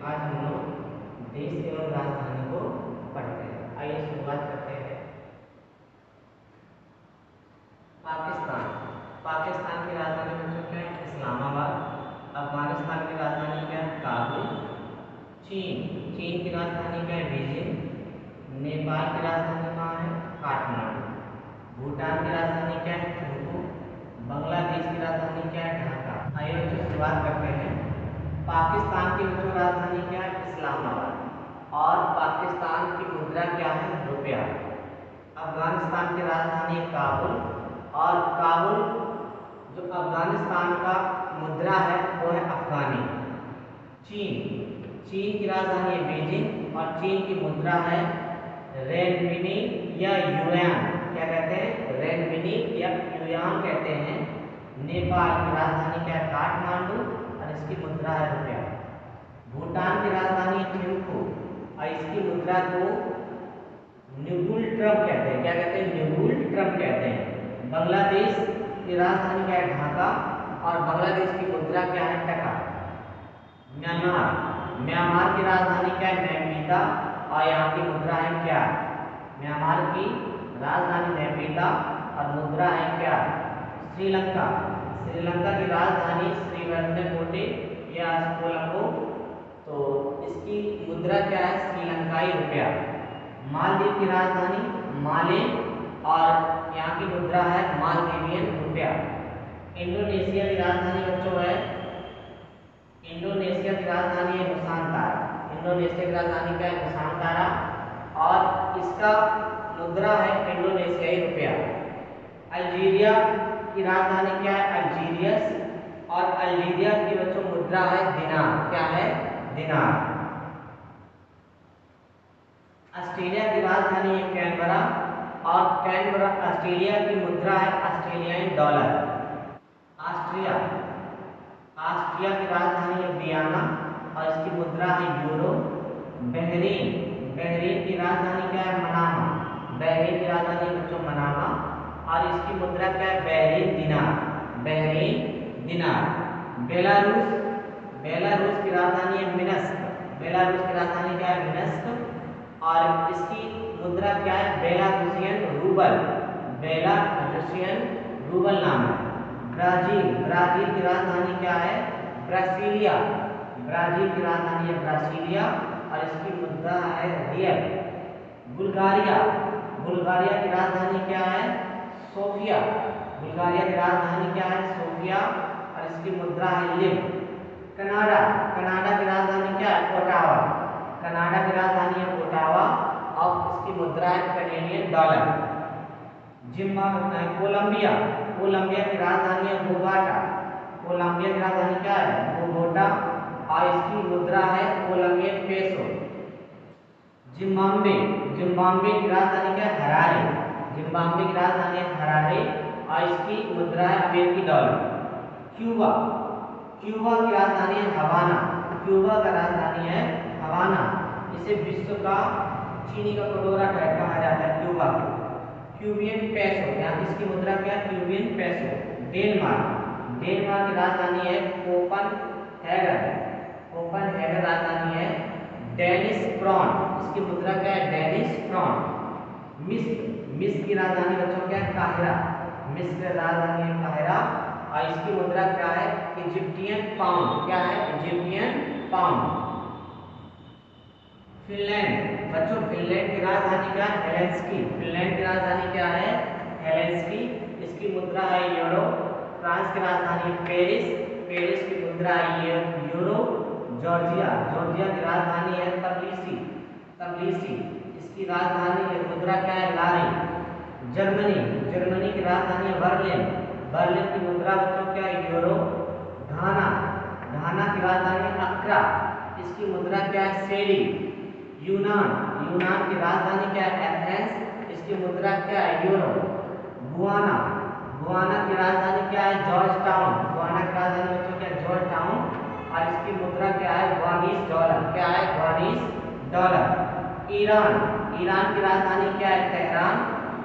आज हम लोग देश एवं राजधानी को पढ़ते हैं। आइए शुरुआत करते हैं। पाकिस्तान। पाकिस्तान की राजधानी बच्चों क्या है? इस्लामाबाद। अफगानिस्तान की राजधानी क्या है? काबुल। चीन। चीन की राजधानी क्या है? बीजिंग। नेपाल की राजधानी कहाँ है? काठमांडू। भूटान की राजधानी क्या है? थिम्पू। बांग्लादेश की राजधानी क्या है? ढाका। आइए बच्चों शुरुआत करते हैं। पाकिस्तान की बच्चों राजधानी क्या है? इस्लामाबाद। और पाकिस्तान की मुद्रा क्या है? रुपया। अफगानिस्तान की राजधानी काबुल। और काबुल जो अफगानिस्तान का मुद्रा है वो है अफगानी। चीन। चीन की राजधानी है बीजिंग और चीन की मुद्रा है रेनमिनी या युआन। क्या कहते हैं? रेनमिनी या युआन कहते हैं। नेपाल की राजधानी क्या है? काठमांडू और इसकी मुद्रा है रुपया। भूटान की राजधानी है थिम्पू और इसकी मुद्रा को न्यूगुल ट्रम कहते हैं। क्या कहते हैं? न्यूगुल ट्रम कहते हैं। बांग्लादेश की राजधानी क्या है? ढाका और बांग्लादेश की मुद्रा क्या है? टका। म्यांमार। म्यांमार की राजधानी क्या है? नैपीता और यहाँ की मुद्रा है क्या? म्यांमार की राजधानी नैपीता और मुद्रा है क्या? श्रीलंका। श्रीलंका की राजधानी श्रीहरिकोटा या कोलंबो, तो इसकी मुद्रा क्या है? श्रीलंकाई रुपया। मालदीव की राजधानी माले और यहाँ की मुद्रा है मालदीवियन रुपया। इंडोनेशिया की राजधानी बच्चों है इंडोनेशिया की राजधानी है नुसांतारा। इंडोनेशिया की राजधानी क्या है? नुसांतारा और इसका मुद्रा है इंडोनेशियाई रुपया। अल्जीरिया की राजधानी क्या है? अल्जीरियस और अल्जीरिया की बच्चों मुद्रा है दिनार। क्या है? दिनार। ऑस्ट्रेलिया की राजधानी है कैनबरा और कैनबरा ऑस्ट्रेलिया की मुद्रा है ऑस्ट्रेलियाई डॉलर। ऑस्ट्रिया। ऑस्ट्रिया की राजधानी है वियना और इसकी मुद्रा है यूरो। बहरीन। बहरीन की राजधानी क्या है? मनामा। बहरीन की राजधानी बच्चों मनामा और इसकी मुद्रा क्या है? बहरीन दिनार। बहरीन दिनार। बेलारूस। बेलारूस की राजधानी है मिन्स्क। बेलारूस की राजधानी क्या है? मिन्स्क और इसकी मुद्रा क्या है? Belarusian rouble. बेलारूसियन रूबल नाम है। ब्राजील। ब्राजील की राजधानी क्या है? ब्रासीलिया। ब्राजील की राजधानी है ब्रासीलिया और इसकी मुद्रा है रियल। बुल्गारिया। बुल्गारिया की राजधानी क्या है? सोफिया। बुल्गारिया की राजधानी क्या है? सोफिया और इसकी मुद्रा है लिव। कनाडा। कनाडा की राजधानी क्या है? ओटावा। कनाडा की राजधानी है ओटावा और इसकी मुद्रा है कैनेडियन डॉलर। कोलंबिया। कोलंबिया की राजधानी है बोगोटा। कोलंबिया की राजधानी क्या है? बोगोटा और इसकी मुद्रा है कोलंबियन पेसो। जिम्बाब्वे। जिम्बाब्वे की राजधानी क्या है? हरारे। जिम्बाब्वे की राजधानी है हरारे और इसकी मुद्रा है अमेरिकी डॉलर। क्यूबा। क्यूबा की राजधानी है हवाना। क्यूबा का राजधानी है हवाना। इसे विश्व का चीनी का कटोरा कहा जाता है क्यूबा को। क्यूबियन पेसो। यहाँ इसकी मुद्रा क्या है? क्यूबियन पेसो। डेनमार्क। डेनमार्क की राजधानी है कोपनहेगन। कोपनहेगन राजधानी है। Danish crown. इसकी मुद्रा क्या है? Danish crown. मिस्र। मिस्र की राजधानी बच्चों क्या है? काहिरा। मिस्र की राजधानी है काहिरा और इसकी मुद्रा क्या है? Egyptian pound. क्या है? Egyptian pound. फिनलैंड। बच्चों फिनलैंड की राजधानी क्या है? हेलेंस्की। फिनलैंड की राजधानी क्या है? हेलेंस्की। इसकी मुद्रा है यूरो। फ्रांस की राजधानी है पेरिस। पेरिस की मुद्रा है यूरो। जॉर्जिया। जॉर्जिया की राजधानी है तबिलिसी। तबिलिसी। इसकी राजधानी है मुद्रा क्या है? लारी। जर्मनी। जर्मनी की राजधानी है बर्लिन। बर्लिन की मुद्रा बच्चों क्या है? यूरो। घाना। घाना की राजधानी है अक्रा। इसकी मुद्रा क्या है? सेडी। यूनान। यूनान की राजधानी क्या है? एथेंस। इसकी मुद्रा क्या है? यूरो। गुआना। गुआना की राजधानी क्या है? George town. गुआना की राजधानी बच्चों क्या है? जॉर्ज टाउन और इसकी मुद्रा क्या है? गुआनीज डॉलर। क्या है? गुआनीज डॉलर। ईरान। ईरान की राजधानी क्या है? तेहरान।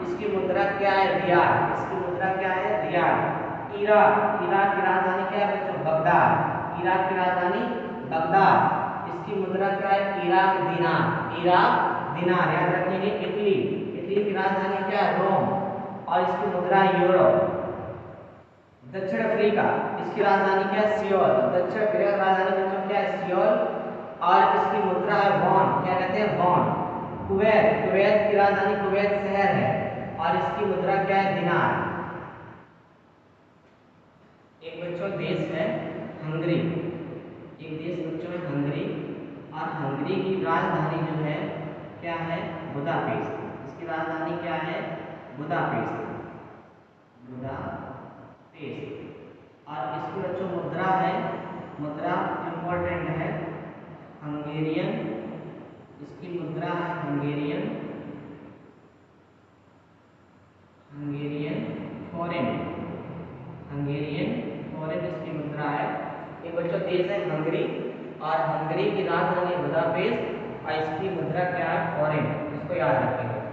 इसकी मुद्रा क्या है? रियाल। इसकी मुद्रा क्या है? रियाल। इराक। इराक की राजधानी क्या है बच्चों? बगदाद। इराक की राजधानी बगदाद। इसकी मुद्रा क्या है? इराक दिनार। इराक दिनार याद रखेंगे। इटली, इटली की राजधानी क्या है? रोम और इसकी मुद्रा है यूरो। दक्षिण अफ्रीका, इसकी राजधानी क्या है? सियोल। दक्षिण अफ्रीका की राजधानी बच्चों क्या है? सियोल और इसकी मुद्रा है वॉन। क्या कहते हैं? वॉन। कुवैत, कुवैत की राजधानी कुवैत शहर है और इसकी मुद्रा क्या है? दिनार। एक बच्चों देश है हंगरी। एक देश बच्चों है हंगरी और हंगरी की राजधानी जो है क्या है? बुदापेस्ट। इसकी राजधानी क्या है? बुदापेस्ट। बुदापेस्ट। और इसकी बच्चों मुद्रा है, मुद्रा इंपॉर्टेंट है, हंगेरियन। इसकी मुद्रा है Hungarian, Hungarian foreign. Hungarian foreign इसकी मुद्रा है। एक बच्चों देश है हंगरी और हंगरी की राजधानी बुदापेस्ट और इसकी मुद्रा क्या है? फॉरेन। इसको याद रखेंगे।